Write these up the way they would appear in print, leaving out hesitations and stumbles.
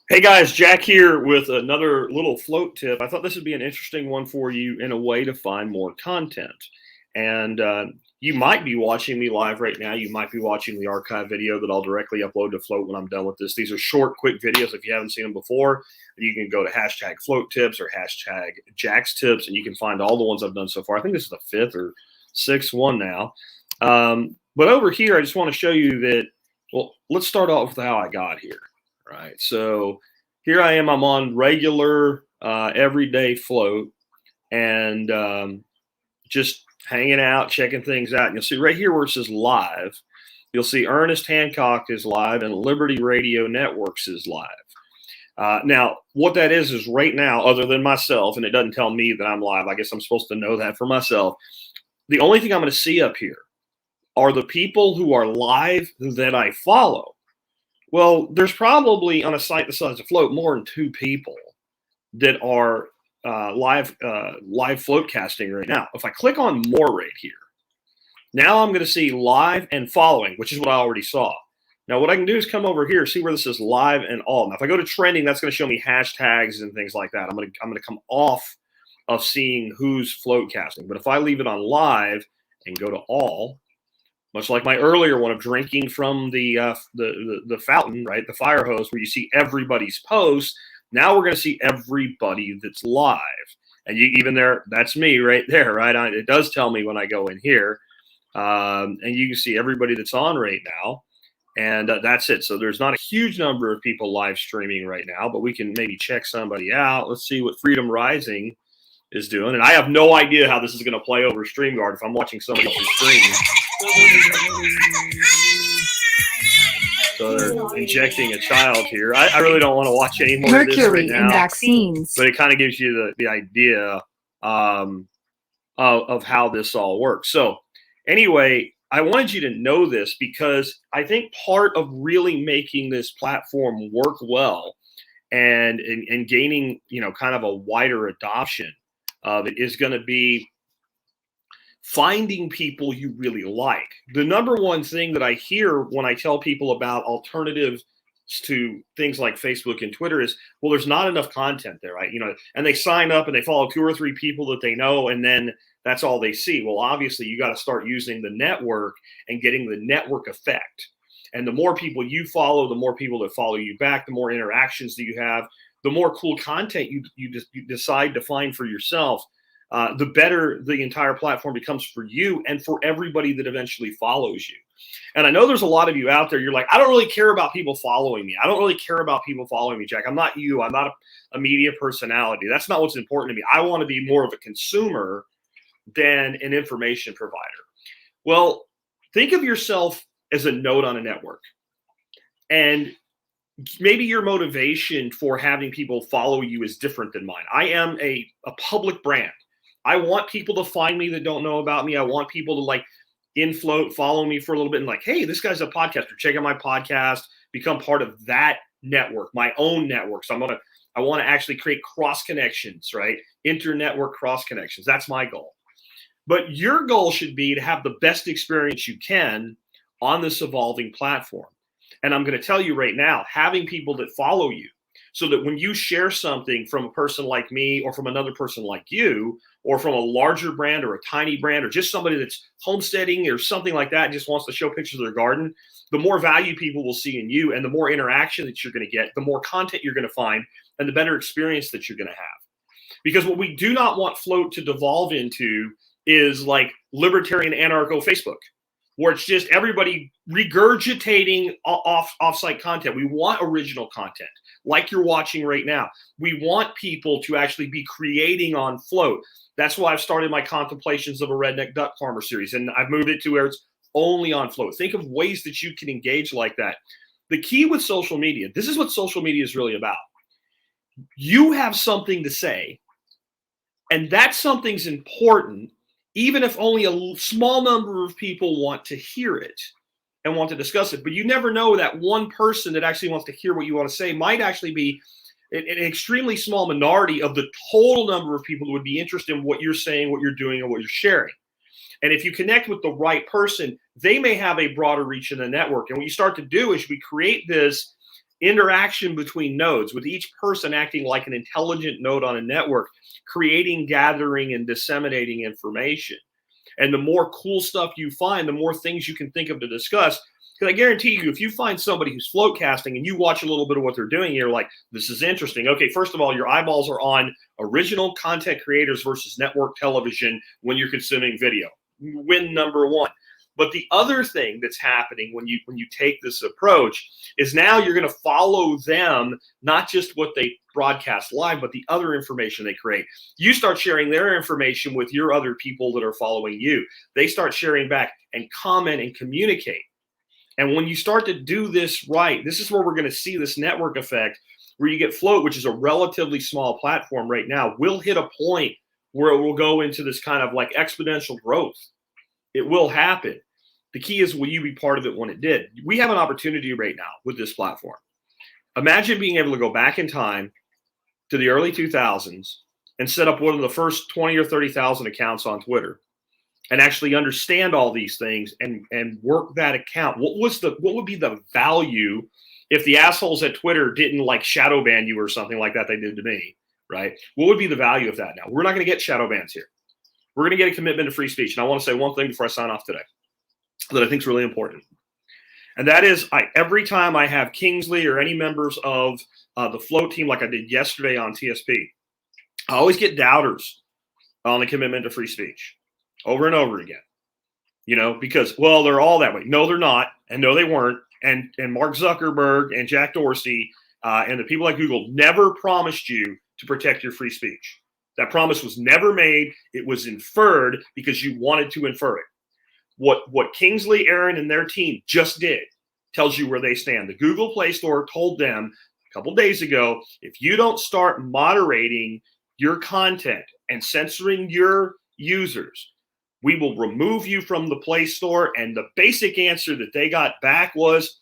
Hey guys, Jack here with another little float tip. I thought this would be an interesting one for you in a way to find more content. And you might be watching me live right now. You might be watching the archive video that I'll directly upload to Float when I'm done with this. These are short, quick videos. If you haven't seen them before, you can go to hashtag float tips or hashtag Jack's tips, and you can find all the ones I've done so far. I think this is the fifth or sixth one now. But over here, I just want to show you that, well, let's start off with how I got here. Right. So here I am. I'm on regular, everyday float and just hanging out, checking things out. And you'll see right here where it says live, you'll see Ernest Hancock is live and Liberty Radio Networks is live. Now, what that is right now, other than myself, and it doesn't tell me that I'm live. I guess I'm supposed to know that for myself. The only thing I'm going to see up here are the people who are live that I follow. Well, there's probably on a site the size of Float more than two people that are live float casting right now. If I click on more right here, now I'm going to see live and following, which is what I already saw. Now, what I can do is come over here, see where this says live and all. Now, if I go to trending, that's going to show me hashtags and things like that. I'm going to come off of seeing who's float casting. But if I leave it on live and go to all, much like my earlier one of drinking from the fountain, right, the fire hose, where you see everybody's posts. Now we're going to see everybody that's live, and you even there, that's me right there, right? It does tell me when I go in here, and you can see everybody that's on right now, and that's it. So there's not a huge number of people live streaming right now, but we can maybe check somebody out. Let's see what Freedom Rising is doing, and I have no idea how this is going to play over StreamYard if I'm watching somebody else's stream. So they're injecting a child here. I really don't want to watch any more of this right now. In vaccines. But it kind of gives you the idea of how this all works. So anyway, I wanted you to know this because I think part of really making this platform work well and gaining, kind of a wider adoption of it is going to be finding people you really like. The number one thing that I hear when I tell people about alternatives to things like Facebook and Twitter is, well, there's not enough content there, right? And they sign up and they follow two or three people that they know, and then that's all they see. Well, obviously, you got to start using the network and getting the network effect. And the more people you follow, the more people that follow you back, the more interactions that you have, the more cool content you decide to find for yourself. The better the entire platform becomes for you and for everybody that eventually follows you. And I know there's a lot of you out there, you're like, I don't really care about people following me. I don't really care about people following me, Jack. I'm not you. I'm not a media personality. That's not what's important to me. I want to be more of a consumer than an information provider. Well, think of yourself as a node on a network. And maybe your motivation for having people follow you is different than mine. I am a public brand. I want people to find me that don't know about me. I want people to infloat, follow me for a little bit and hey, this guy's a podcaster. Check out my podcast, become part of that network, my own network. So I want to actually create cross connections, right? Inter-network cross connections. That's my goal. But your goal should be to have the best experience you can on this evolving platform. And I'm going to tell you right now, having people that follow you, so that when you share something from a person like me or from another person like you, or from a larger brand or a tiny brand or just somebody that's homesteading or something like that and just wants to show pictures of their garden, the more value people will see in you and the more interaction that you're going to get, the more content you're going to find and the better experience that you're going to have. Because what we do not want Float to devolve into is libertarian anarcho Facebook, where it's just everybody regurgitating off-site content. We want original content like you're watching right now. We want people to actually be creating on Float. That's why I've started my Contemplations of a Redneck Duck Farmer series, and I've moved it to where it's only on Float. Think of ways that you can engage like that. The key with social media, this is what social media is really about. You have something to say, and that something's important, even if only a small number of people want to hear it and want to discuss it. But you never know, that one person that actually wants to hear what you want to say might actually be an extremely small minority of the total number of people who would be interested in what you're saying, what you're doing, and what you're sharing. And if you connect with the right person, they may have a broader reach in the network. And what you start to do is we create this interaction between nodes, with each person acting like an intelligent node on a network, creating, gathering, and disseminating information. And the more cool stuff you find, the more things you can think of to discuss. Because I guarantee you, if you find somebody who's float casting and you watch a little bit of what they're doing, you're like, this is interesting. Okay, first of all, your eyeballs are on original content creators versus network television when you're consuming video. Win number one. But the other thing that's happening when you take this approach is now you're going to follow them, not just what they broadcast live, but the other information they create. You start sharing their information with your other people that are following you. They start sharing back and comment and communicate. And when you start to do this right, this is where we're going to see this network effect where you get Flote, which is a relatively small platform right now, will hit a point where it will go into this kind of like exponential growth. It will happen. The key is, will you be part of it when it did? We have an opportunity right now with this platform. Imagine being able to go back in time to the early 2000s and set up one of the first 20 or 30,000 accounts on Twitter and actually understand all these things and work that account. What would be the value if the assholes at Twitter didn't like shadow ban you or something like that they did to me, right? What would be the value of that now? We're not going to get shadow bans here. We're going to get a commitment to free speech. And I want to say one thing before I sign off today that I think is really important. And that is, every time I have Kingsley or any members of the Flote team, like I did yesterday on TSP, I always get doubters on the commitment to free speech over and over again. You know, because, well, they're all that way. No, they're not. And no, they weren't. And Mark Zuckerberg and Jack Dorsey and the people like Google never promised you to protect your free speech. That promise was never made. It was inferred because you wanted to infer it. What Kingsley, Aaron, and their team just did tells you where they stand. The Google Play Store told them a couple days ago, if you don't start moderating your content and censoring your users, we will remove you from the Play Store. And the basic answer that they got back was,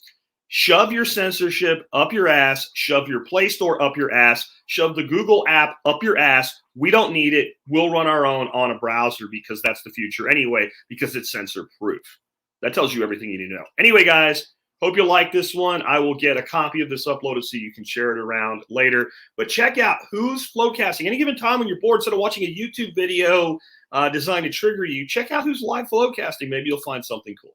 shove your censorship up your ass, shove your Play Store up your ass, shove the Google app up your ass. We don't need it. We'll run our own on a browser because that's the future anyway, because it's censor proof. That tells you everything you need to know. Anyway, guys, hope you like this one. I will get a copy of this uploaded so you can share it around later. But check out who's flowcasting. Any given time when you're bored, instead of watching a YouTube video designed to trigger you, check out who's live flowcasting. Maybe you'll find something cool.